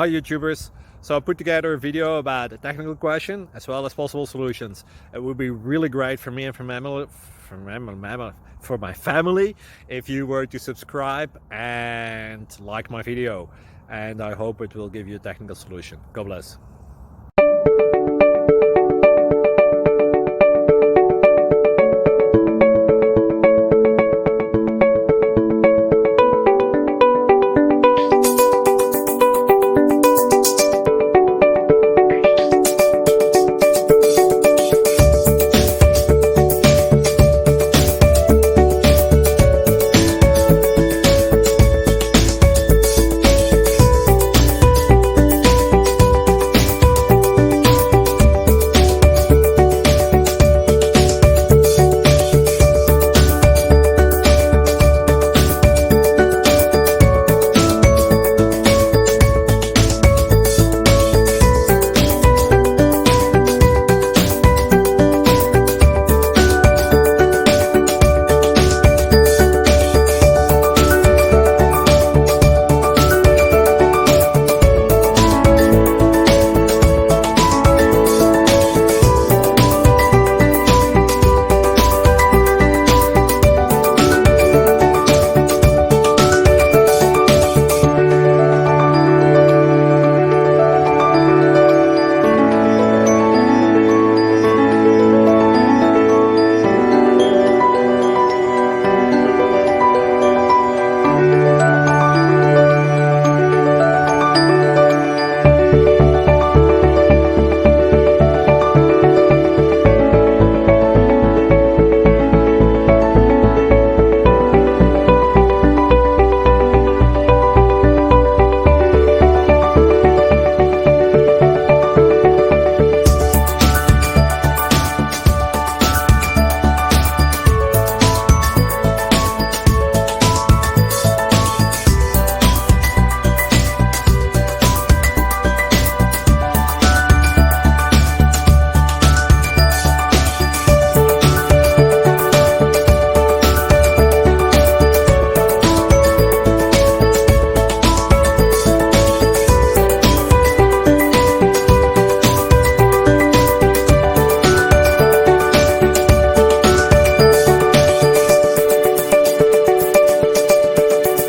Hi YouTubers. So I put together a video about a technical question as well as possible solutions. It would be really great for me and for my family if you were to subscribe and like my video, and I hope it will give you a technical solution. God bless.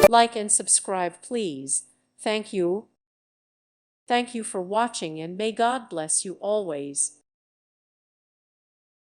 Like and subscribe, please. Thank you. Thank you for watching, and may God bless you always.